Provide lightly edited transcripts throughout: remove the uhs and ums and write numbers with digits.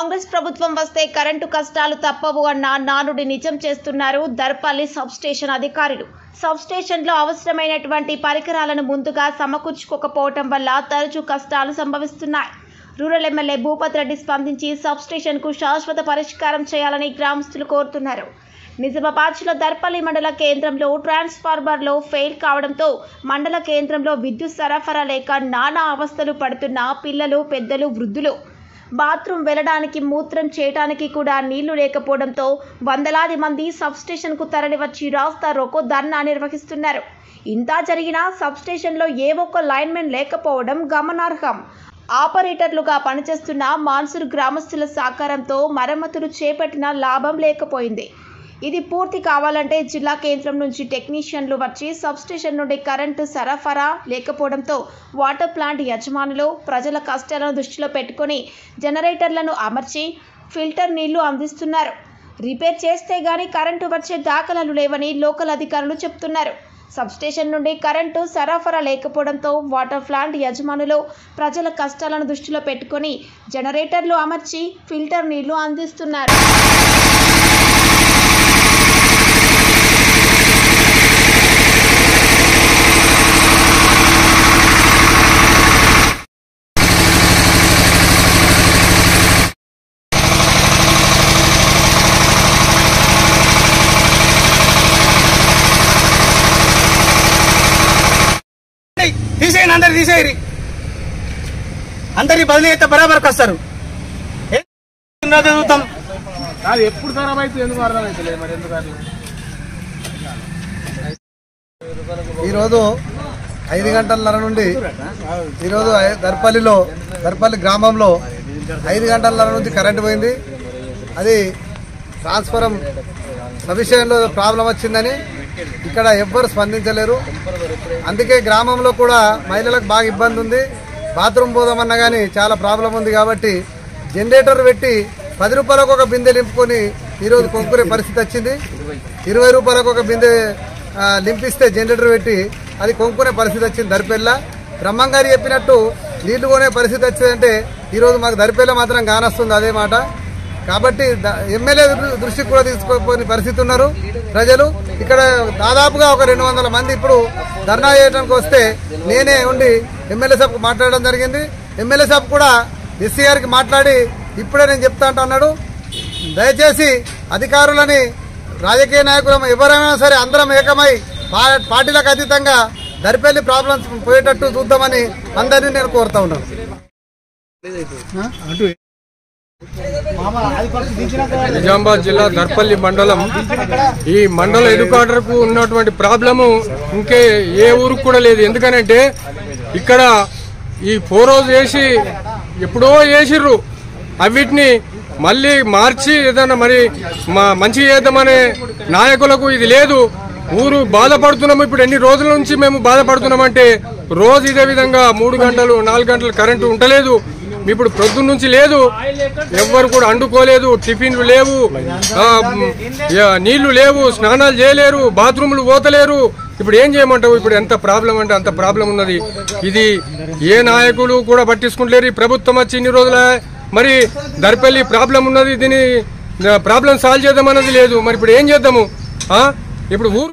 కాంగ్రెస్ ప్రభుత్వం వస్తే కరెంటు కష్టాలు తప్పవు అన్న నానుడి నిజం చేస్తున్నారు దర్పల్లి సబ్ స్టేషన్ అధికారులు. సబ్ స్టేషన్లో అవసరమైనటువంటి పరికరాలను ముందుగా సమకూర్చుకోకపోవడం వల్ల తరచూ కష్టాలు సంభవిస్తున్నాయి. రూరల్ ఎమ్మెల్యే భూపత్ రెడ్డి స్పందించి సబ్ స్టేషన్కు శాశ్వత పరిష్కారం చేయాలని గ్రామస్తులు కోరుతున్నారు. నిజామాబాద్ జిల్లా దర్పల్లి మండల కేంద్రంలో ట్రాన్స్ఫార్మర్లో ఫెయిల్ కావడంతో మండల కేంద్రంలో విద్యుత్ సరఫరా లేక నానా అవస్థలు పడుతున్న పిల్లలు, పెద్దలు, వృద్ధులు బాత్రూమ్ వెళ్ళడానికి, మూత్రం చేయడానికి కూడా నీళ్లు లేకపోవడంతో వందలాది మంది సబ్ స్టేషన్కు తరలివచ్చి రాస్తా రోకో ధర్నా నిర్వహిస్తున్నారు. ఇంత జరిగినా సబ్ స్టేషన్లో ఏ ఒక్క లైన్మెన్ లేకపోవడం గమనార్హం. ఆపరేటర్లుగా పనిచేస్తున్న మాన్సూర్ గ్రామస్తుల సహకారంతో మరమ్మతులు చేపట్టిన లాభం లేకపోయింది. ఇది పూర్తి కావాలంటే జిల్లా కేంద్రం నుంచి టెక్నీషియన్లు వచ్చి సబ్ స్టేషన్ నుండి కరెంటు సరఫరా లేకపోవడంతో వాటర్ ప్లాంట్ యజమానులు ప్రజల కష్టాలను దృష్టిలో పెట్టుకుని జనరేటర్లను అమర్చి ఫిల్టర్ నీళ్లు అందిస్తున్నారు. రిపేర్ చేస్తే గానీ కరెంటు వచ్చే దాఖలాలు లేవని లోకల్ అధికారులు చెప్తున్నారు. సబ్ స్టేషన్ నుండి కరెంటు సరఫరా లేకపోవడంతో వాటర్ ప్లాంట్ యజమానులు ప్రజల కష్టాలను దృష్టిలో పెట్టుకుని జనరేటర్లు అమర్చి ఫిల్టర్ నీళ్లు అందిస్తున్నారు. తీసేయండి, అందరు తీసేయరి, అందరి బదిలీ అయితే బరాబర్ వస్తారు. చదువుతాం అది ఎప్పుడు ఖరాబ్ అయితే ఎందుకు అర్థమైతే మరి ఎందుకు ఈరోజు 5 గంటలన్నర నుండి ఈరోజు దర్పల్లి గ్రామంలో 5 గంటలన్నర నుంచి కరెంటు పోయింది. అది ట్రాన్స్ఫారం సవిషయంలో ప్రాబ్లం వచ్చిందని ఇక్కడ ఎవ్వరు స్పందించలేరు. అందుకే గ్రామంలో కూడా మహిళలకు బాగా ఇబ్బంది ఉంది. బాత్రూమ్ పోదామన్నా కానీ చాలా ప్రాబ్లం ఉంది. కాబట్టి జనరేటర్ పెట్టి 10 రూపాయలకు ఒక బిందె నింపుకొని ఈరోజు కొనుక్కునే పరిస్థితి వచ్చింది. 20 రూపాయలకు ఒక బిందె నింపిస్తే జనరేటర్ పెట్టి అది కొనుక్కునే పరిస్థితి వచ్చింది. దర్పల్లి బ్రహ్మంగారి చెప్పినట్టు నీళ్లు కొనే పరిస్థితి వచ్చిందంటే ఈరోజు మాకు దర్పల్లి మాత్రం కానొస్తుంది అదే మాట. కాబట్టి ఎమ్మెల్యే దృష్టికి కూడా తీసుకోని పరిస్థితి ఉన్నారు ప్రజలు. ఇక్కడ దాదాపుగా ఒక 200 మంది ఇప్పుడు ధర్నా చేయడానికి వస్తే నేనే ఉండి ఎమ్మెల్యే సాబ్కు మాట్లాడడం జరిగింది. ఎమ్మెల్యే సాబ్ కూడా ఎస్సీ గారికి మాట్లాడి ఇప్పుడే నేను చెప్తా అన్నాడు. దయచేసి అధికారులని, రాజకీయ నాయకులు ఎవరైనా సరే అందరం ఏకమై పార్టీలకు అతీతంగా దర్పల్లి ప్రాబ్లమ్స్ పోయేటట్టు చూద్దామని అందరినీ నేను కోరుతా ఉన్నాను. నిజామాబాద్ జిల్లా దర్పల్లి మండలం, ఈ మండల హెడ్ క్వార్టర్ కు ఉన్నటువంటి ప్రాబ్లము ఇంకే ఏ ఊరికి కూడా లేదు. ఎందుకనంటే ఇక్కడ ఈ 4 రోజు వేసి ఎప్పుడో వేసిర్రు, అవిటిని మళ్ళీ మార్చి ఏదైనా మరి మంచి చేద్దామనే నాయకులకు ఇది లేదు. ఊరు బాధపడుతున్నాము. ఇప్పుడు ఎన్ని రోజుల నుంచి మేము బాధపడుతున్నామంటే రోజు ఇదే విధంగా 3 గంటలు 4 గంటలు కరెంటు ఉండలేదు. ఇప్పుడు ప్రొద్దున నుంచి లేదు, ఎవ్వరు కూడా అండుకోలేదు, టిఫిన్లు లేవు, నీళ్లు లేవు, స్నానాలు చేయలేరు, బాత్రూములు పోతలేరు. ఇప్పుడు ఏం చేయమంటావు? ఇప్పుడు ఎంత ప్రాబ్లం అంటే అంత ప్రాబ్లం ఉన్నది. ఇది ఏ నాయకులు కూడా పట్టించుకుంటలేరు. ఈ ప్రభుత్వం వచ్చి ఇన్ని రోజుల మరి దర్పల్లి ప్రాబ్లం ఉన్నది, దీని ప్రాబ్లం సాల్వ్ చేద్దామన్నది లేదు. మరి ఇప్పుడు ఏం చేద్దాము? ఇప్పుడు ఊరు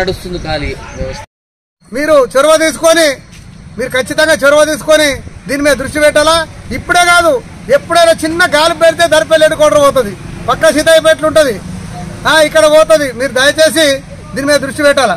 నడుస్తుంది ఖాళీ. మీరు ఖచ్చితంగా చొరవ తీసుకొని దీని మీద దృష్టి పెట్టాలా. ఇప్పుడే కాదు, ఎప్పుడైనా చిన్న గాలి పెడితే దర్పల్లి హెడ్ క్వార్టర్ పోతుంది, పక్క సీతాయిపేటలు ఉంటుంది, ఇక్కడ పోతుంది. మీరు దయచేసి దీని మీద దృష్టి పెట్టాలా.